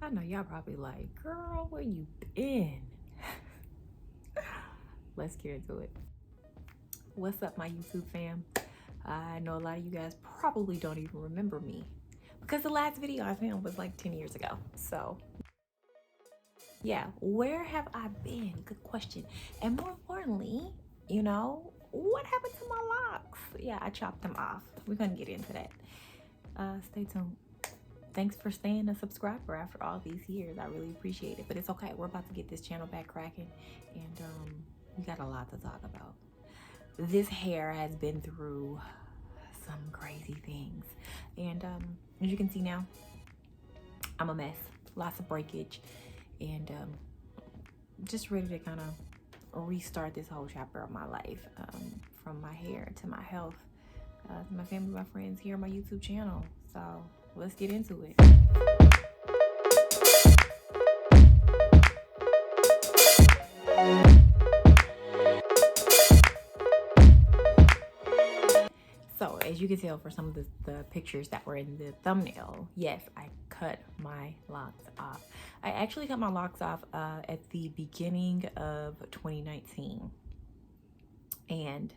I know y'all probably like, girl, where you been? Let's get into it. What's up, my YouTube fam? I know a lot of you guys probably don't even remember me because the last video I filmed was like 10 years ago. So yeah, where have I been? Good question. And more importantly, what happened to my locks? Yeah, I chopped them off. We're gonna get into that. Stay tuned. Thanks for staying a subscriber after all these years. I really appreciate it. But it's okay. We're about to get this channel back cracking, and we got a lot to talk about. This hair has been through some crazy things, and as you can see now, I'm a mess. Lots of breakage, and just ready to kind of restart this whole chapter of my life, from my hair to my health, to my family, my friends here on my YouTube channel. So let's get into it. So as you can tell for some of the pictures that were in the thumbnail, yes, I cut my locks off. I actually cut my locks off at the beginning of 2019. And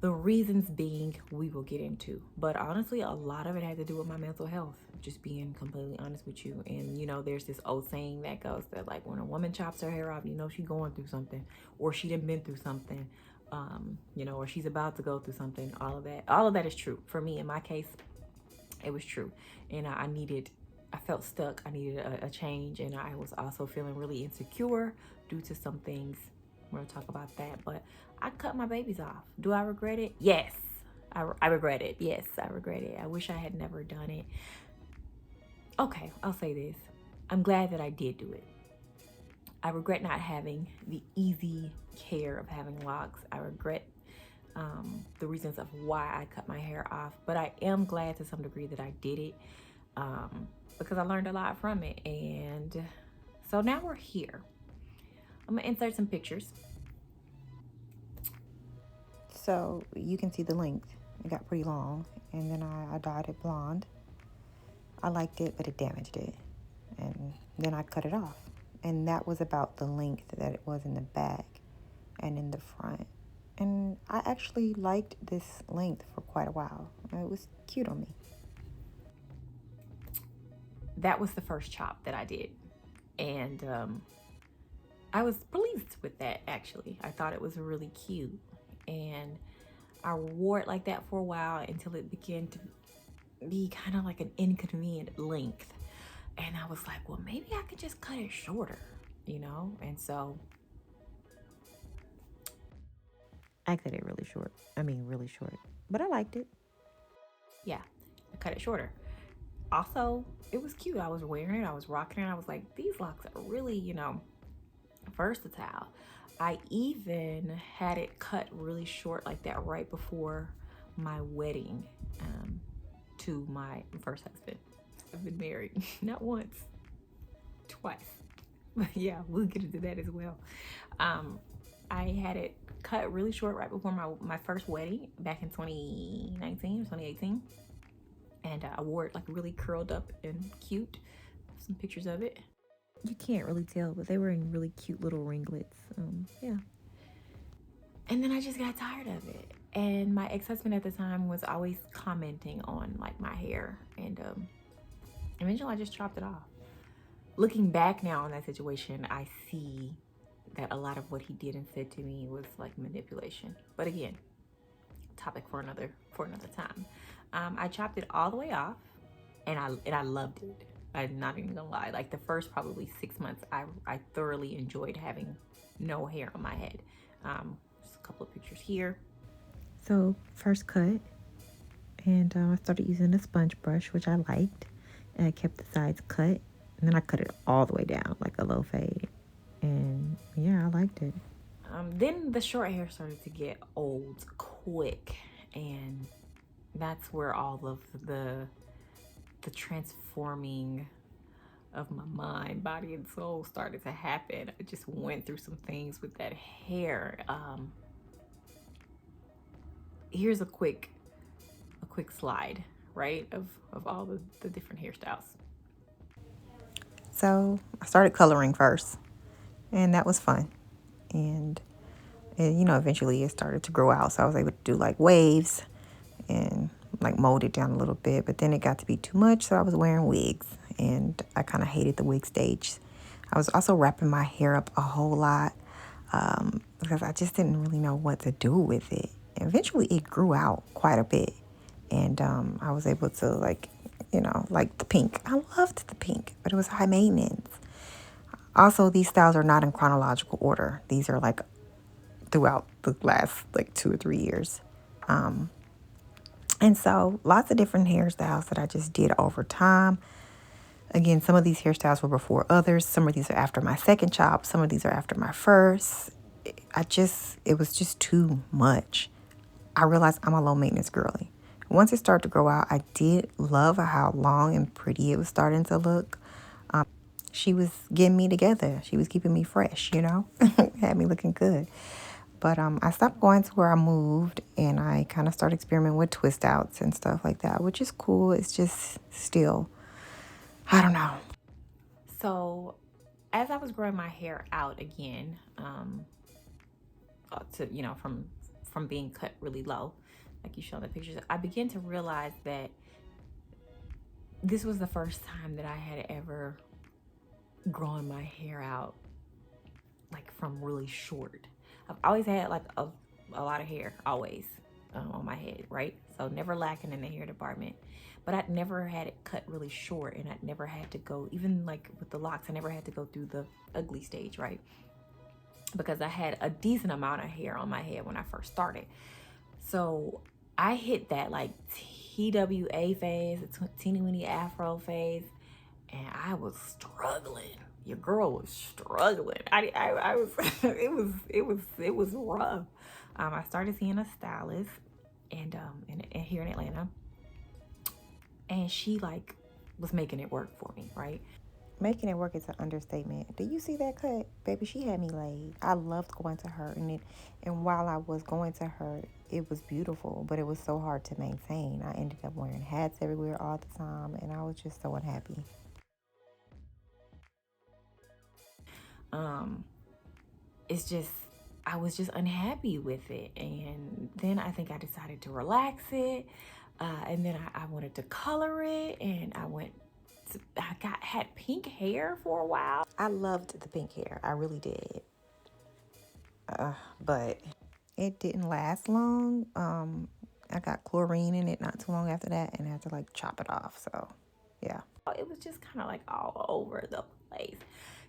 the reasons being, we will get into. But honestly, a lot of it had to do with my mental health, just being completely honest with you. And there's this old saying that goes that, like, when a woman chops her hair off, she's going through something, or she done been through something, or she's about to go through something. All of that is true. For me, in my case, it was true. And I felt stuck. I needed a change. And I was also feeling really insecure due to some things. We're gonna talk about that. But I cut my babies off. Do I regret it? Yes. I regret it. Yes, I regret it. I wish I had never done it. Okay, I'll say this. I'm glad that I did do it. I regret not having the easy care of having locks. I regret the reasons of why I cut my hair off, but I am glad to some degree that I did it, because I learned a lot from it. And so now we're here. I'm gonna insert some pictures. So you can see the length. It got pretty long, and then I dyed it blonde. I liked it, but it damaged it, and then I cut it off. And that was about the length that it was in the back and in the front. And I actually liked this length for quite a while. It was cute on me. That was the first chop that I did, and I was pleased with that. Actually, I thought it was really cute, and I wore it like that for a while until it began to be kind of like an inconvenient length. And I was like, well, maybe I could just cut it shorter, And so I cut it really short. Really short. But I liked it. yeah, I cut it shorter. Also, it was cute. I was wearing it, I was rocking it. I was like, these locks are really, versatile. I even had it cut really short like that right before my wedding, to my first husband. I've been married not once, twice. But yeah, we'll get into that as well. I had it cut really short right before my first wedding back in 2019, 2018. And I wore it like really curled up and cute. Some pictures of it. You can't really tell, but they were in really cute little ringlets. Yeah. And then I just got tired of it. And my ex-husband at the time was always commenting on like my hair. And eventually I just chopped it off. Looking back now on that situation, I see that a lot of what he did and said to me was like manipulation. But again, topic for another time. I chopped it all the way off, and I loved it. I'm not even gonna lie. Like the first probably 6 months, I thoroughly enjoyed having no hair on my head. Just a couple of pictures here. So first cut, and I started using a sponge brush, which I liked. And I kept the sides cut, and then I cut it all the way down like a low fade. And yeah, I liked it. Then the short hair started to get old quick, and that's where all of the transforming of my mind, body, and soul started to happen. I just went through some things with that hair. Here's a quick slide, right, of all the different hairstyles. So I started coloring first, and that was fun. And you know, eventually it started to grow out. So I was able to do like waves and like mold it down a little bit. But then it got to be too much. So I was wearing wigs, and I kind of hated the wig stage. I was also wrapping my hair up a whole lot because I just didn't really know what to do with it. Eventually it grew out quite a bit. And I was able to like, you know, like the pink. I loved the pink, but it was high maintenance. Also, these styles are not in chronological order. These are like throughout the last like 2 or 3 years. And so lots of different hairstyles that I just did over time. Again, some of these hairstyles were before others. Some of these are after my second chop. Some of these are after my first. It was just too much. I realized I'm a low maintenance girly. Once it started to grow out, I did love how long and pretty it was starting to look. She was getting me together. She was keeping me fresh, you know, had me looking good. But I stopped going to where I moved, and I kind of started experimenting with twist outs and stuff like that, which is cool. It's just still, I don't know. So as I was growing my hair out again, to, you know, from being cut really low, like you show in the pictures, I began to realize that this was the first time that I had ever grown my hair out like from really short. I've always had like a lot of hair, always on my head, right? So never lacking in the hair department. But I'd never had it cut really short, and I'd never had to go, even like with the locks, I never had to go through the ugly stage, right? Because I had a decent amount of hair on my head when I first started. So I hit that like TWA phase, the teeny weeny afro phase, and I was struggling. Your girl was struggling. I was it was rough. I started seeing a stylist and here in Atlanta, and she like was making it work for me, right? Making it work is an understatement. Do you see that cut? Baby, she had me laid. I loved going to her. And while I was going to her, it was beautiful, but it was so hard to maintain. I ended up wearing hats everywhere all the time, and I was just so unhappy. It's just, I was just unhappy with it. And then I think I decided to relax it. And then I wanted to color it, and had pink hair for a while. I loved the pink hair. I really did. But it didn't last long. I got chlorine in it not too long after that, and I had to like chop it off. So, yeah. It was just kind of like all over the place.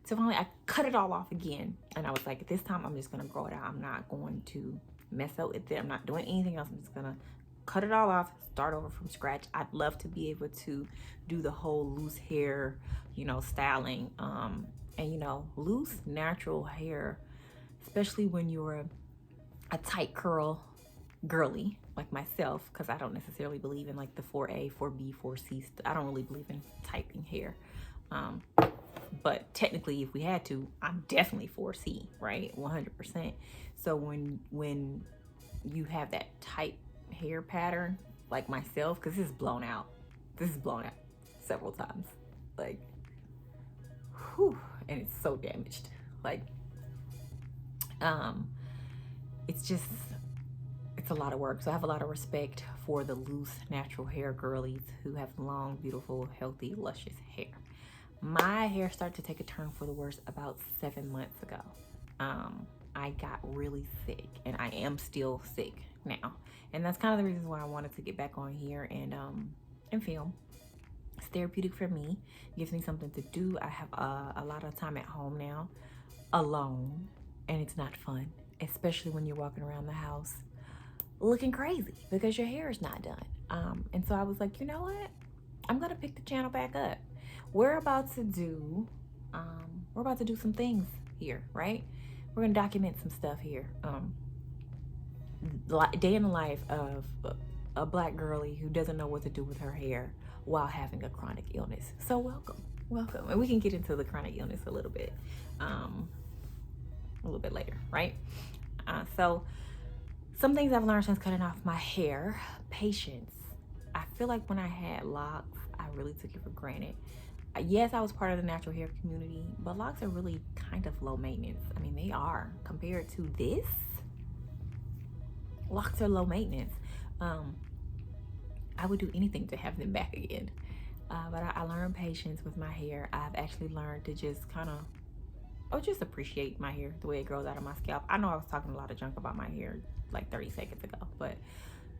So finally I cut it all off again, and I was like, this time I'm just gonna grow it out. I'm not going to mess up with it. I'm not doing anything else. I'm just gonna cut it all off, start over from scratch. I'd love to be able to do the whole loose hair, you know, styling. And you know, loose natural hair, especially when you're a tight curl girly like myself, because I don't necessarily believe in like the 4A, 4B, 4C. I don't really believe in typing hair. But technically, if we had to, I'm definitely 4C, right? 100%. So when you have that tight hair pattern, like myself, because this is blown out. This is blown out several times. Like, whew, and it's so damaged. Like, it's a lot of work. So I have a lot of respect for the loose, natural hair girlies who have long, beautiful, healthy, luscious hair. My hair started to take a turn for the worse about 7 months ago. I got really sick, and I am still sick now. And that's kind of the reasons why I wanted to get back on here and film. It's therapeutic for me. It gives me something to do. I have a lot of time at home now, alone, and it's not fun, especially when you're walking around the house looking crazy because your hair is not done. And so I was like, you know what? I'm gonna pick the channel back up. We're about to do some things here, right? We're gonna document some stuff here. Day in the life of a black girly who doesn't know what to do with her hair while having a chronic illness. So welcome. And we can get into the chronic illness a little bit later, right? So some things I've learned since cutting off my hair: patience. I feel like when I had locks, I really took it for granted. Yes, I was part of the natural hair community, but locks are really kind of low maintenance. I mean, they are compared to this. Locks are low maintenance. I would do anything to have them back again. But I learned patience with my hair. I've actually learned to just kind of, just appreciate my hair, the way it grows out of my scalp. I know I was talking a lot of junk about my hair like 30 seconds ago, but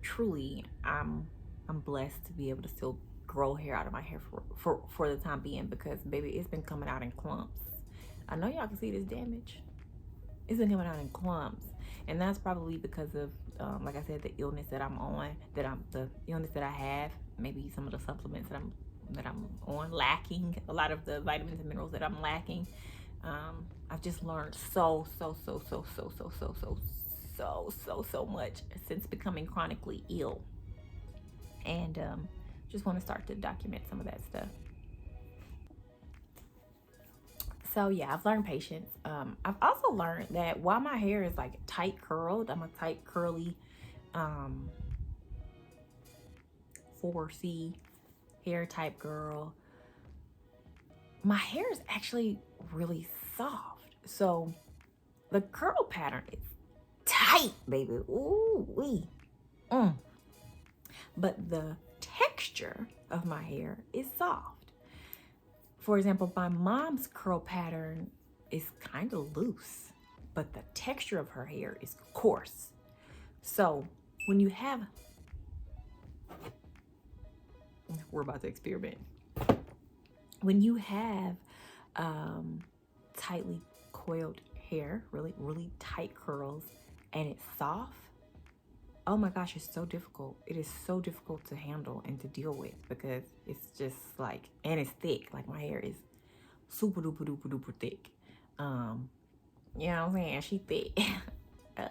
truly, I'm blessed to be able to still grow hair out of my hair for the time being, because baby, it's been coming out in clumps. I know y'all can see this damage. It's been coming out in clumps, and that's probably because of like I said, the illness that I'm on, the illness that I have, maybe some of the supplements that I'm on lacking, a lot of the vitamins and minerals that I'm lacking. I've just learned so much since becoming chronically ill, and just want to start to document some of that stuff. So yeah, I've learned patience. I've also learned that while my hair is like tight curled, I'm a tight curly 4C hair type girl, my hair is actually really soft. So the curl pattern is tight, baby. Ooh wee. But the texture of my hair is soft. For example, my mom's curl pattern is kind of loose, but the texture of her hair is coarse. So when you have, we're about to experiment. When you have tightly coiled hair, really tight curls, and it's soft, oh my gosh, it's so difficult. It is so difficult to handle and to deal with, because it's just like, and it's thick. Like my hair is super duper thick. You know what I'm saying? She thick.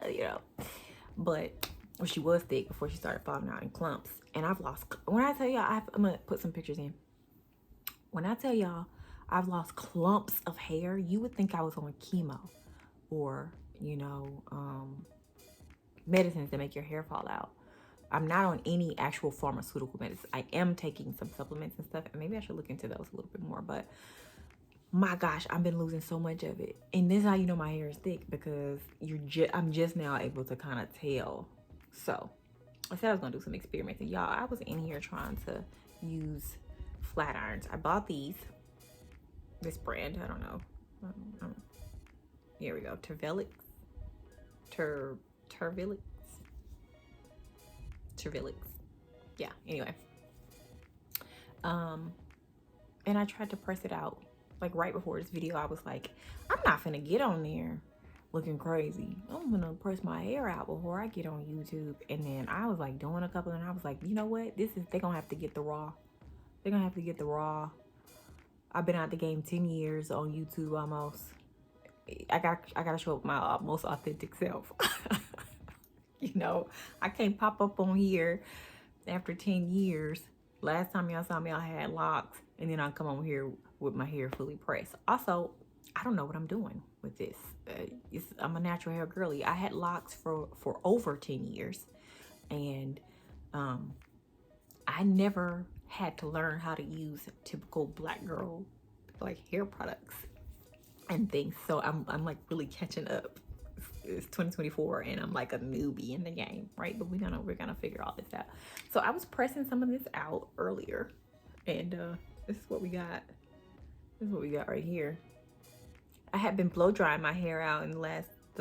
You know, but well, she was thick before she started falling out in clumps. And I've lost, when I tell y'all, I'm gonna put some pictures in. When I tell y'all I've lost clumps of hair, you would think I was on chemo or, you know, medicines that make your hair fall out. I'm not on any actual pharmaceutical medicine. I am taking some supplements and stuff, and maybe I should look into those a little bit more. But my gosh, I've been losing so much of it. And this is how you know my hair is thick, because I'm just now able to kind of tell. So I said I was gonna do some experimenting. Y'all, I was in here trying to use flat irons. I bought this brand, I don't know. Here we go, Tervilix. Yeah, anyway. And I tried to press it out. Like right before this video, I was like, I'm not finna get on there looking crazy. I'm gonna press my hair out before I get on YouTube. And then I was like doing a couple, and I was like, you know what? They're gonna have to get the raw. They're gonna have to get the raw. I've been out the game 10 years on YouTube almost. I gotta show up my most authentic self. You know, I can't pop up on here after 10 years. Last time y'all saw me, I had locks, and then I come on here with my hair fully pressed. Also, I don't know what I'm doing with this. I'm a natural hair girly. I had locks for over 10 years, and I never had to learn how to use typical black girl like hair products and things. So I'm like really catching up. It's 2024 and I'm like a newbie in the game, right? But we're gonna figure all this out. So I was pressing some of this out earlier, and this is what we got. This is what we got right here. I have been blow drying my hair out in the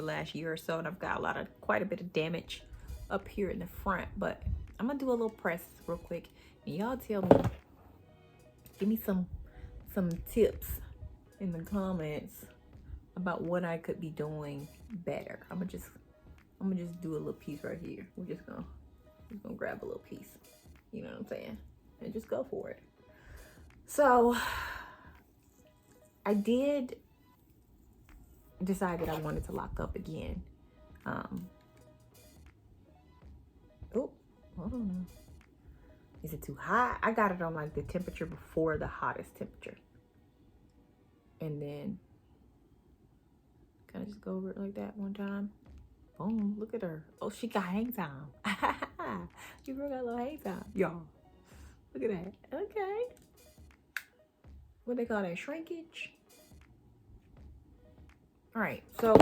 last year or so, and I've got quite a bit of damage up here in the front. But I'm gonna do a little press real quick, and y'all tell me, give me some tips in the comments about what I could be doing better. I'm gonna just do a little piece right here. We're just gonna grab a little piece, you know what I'm saying, and just go for it. So I did decide that I wanted to lock up again. Oh, hold on. Is it too hot? I got it on like the temperature before the hottest temperature, and then kind of just go over it like that one time. Boom, look at her. Oh, she got hang time. She really got a little hang time, y'all. Look at that. Okay. what they call that, shrinkage. All right, so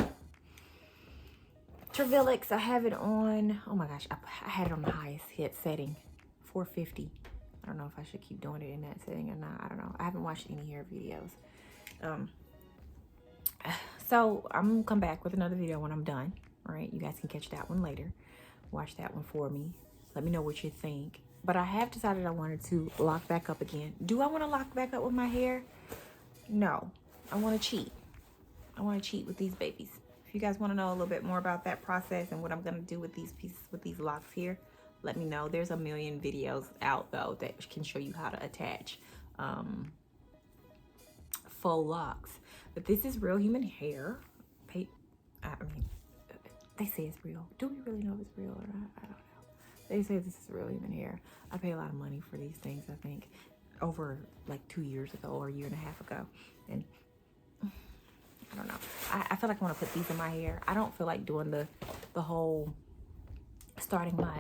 Trevellix, I have it on, oh my gosh, I had it on the highest hit setting, 450. I don't know if I should keep doing it in that setting or not. I don't know. I haven't watched any hair videos. So I'm gonna come back with another video when I'm done. All right, you guys can catch that one later. Watch that one for me. Let me know what you think. But I have decided I wanted to lock back up again. Do I want to lock back up with my hair? No, I want to cheat. I want to cheat with these babies. If you guys want to know a little bit more about that process and what I'm going to do with these pieces, with these locks here, let me know. There's a million videos out though that can show you how to attach faux locks. But this is real human hair. I mean, they say it's real. Do we really know if it's real or not? I don't know. They say this is real human hair. I pay a lot of money for these things, I think, over like 2 years ago or a year and a half ago. And I don't know. I feel like I want to put these in my hair. I don't feel like doing the whole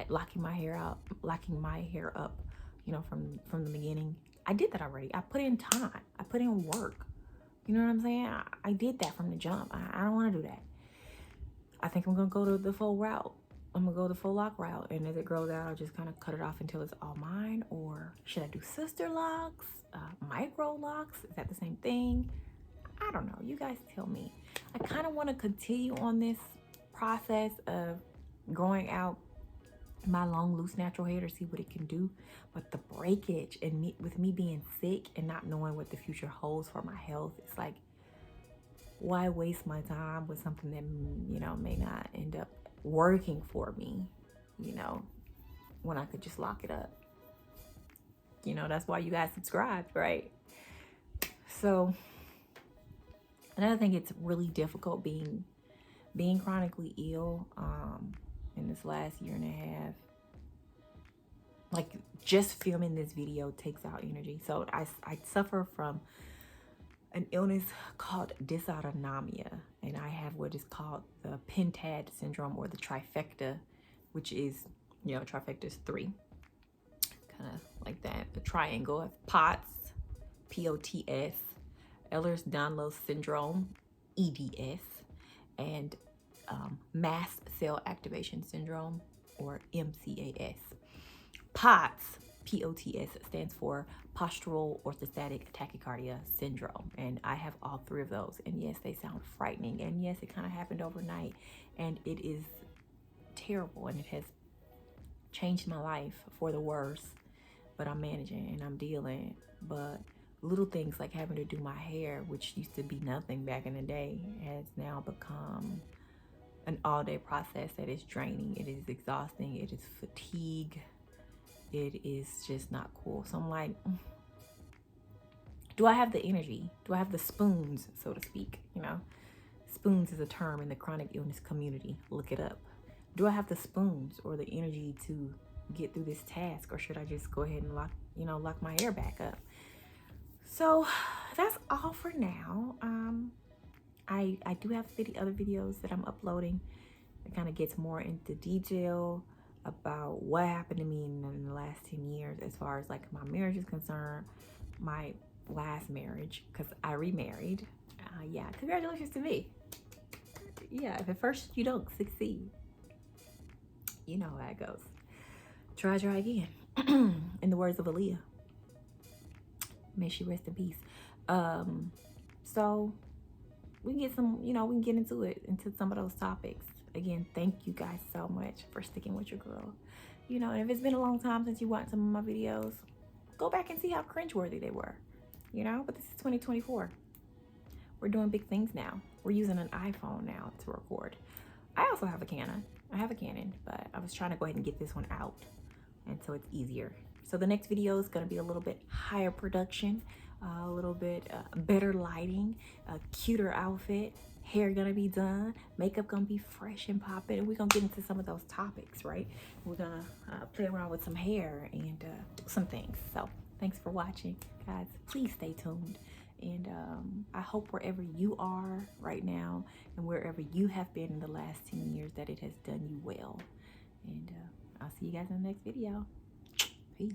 locking my hair up, you know, from the beginning. I did that already. I put in time. I put in work. You know what I'm saying? I did that from the jump. I don't want to do that. I think I'm going to go to the full route. I'm going to go the full lock route. And as it grows out, I'll just kind of cut it off until it's all mine. Or should I do sister locks? Micro locks? Is that the same thing? I don't know. You guys tell me. I kind of want to continue on this process of growing out my long, loose, natural hair to see what it can do. But the breakage and with me being sick and not knowing what the future holds for my health, it's like, why waste my time with something that, you know, may not end up working for me, you know, when I could just lock it up. You know, that's why you guys subscribe, right? So, and I think it's really difficult being chronically ill in this last year and a half. Like, just filming this video takes out energy. So I suffer from an illness called dysautonomia, and I have what is called the pentad syndrome, or the trifecta, which is, you know, trifecta is 3, kind of like that. The triangle of POTS, POTS, Ehlers-Danlos syndrome, EDS, and mast cell activation syndrome, or MCAS. POTS, POTS, stands for postural orthostatic tachycardia syndrome, and I have all 3 of those. And yes, they sound frightening, and yes, it kind of happened overnight, and it is terrible, and it has changed my life for the worse. But I'm managing and I'm dealing. But little things like having to do my hair, which used to be nothing back in the day, has now become an all-day process that is draining. It is exhausting. It is fatigue. It is just not cool. So I'm like, do I have the energy? Do I have the spoons, so to speak? You know, spoons is a term in the chronic illness community. Look it up. Do I have the spoons or the energy to get through this task, or should I just go ahead and lock my hair back up? So that's all for now. I do have other videos that I'm uploading that kind of gets more into detail about what happened to me in the last 10 years as far as like my marriage is concerned, my last marriage, because I remarried. Yeah, congratulations to me. Yeah, if at first you don't succeed, you know how it goes. Try again. In the words of Aaliyah, may she rest in peace. So we can get into some of those topics. Again, thank you guys so much for sticking with your girl. You know, and if it's been a long time since you watched some of my videos, go back and see how cringeworthy they were. You know, but this is 2024. We're doing big things now. We're using an iPhone now to record. I also have a Canon. But I was trying to go ahead and get this one out, and so it's easier. So the next video is going to be a little bit higher production, a little bit better lighting, a cuter outfit, hair gonna be done, makeup gonna be fresh and popping, and we're gonna get into some of those topics, right? We're gonna play around with some hair and do some things. So thanks for watching, guys. Please stay tuned, and I hope wherever you are right now and wherever you have been in the last 10 years that it has done you well. And I'll see you guys in the next video. Peace.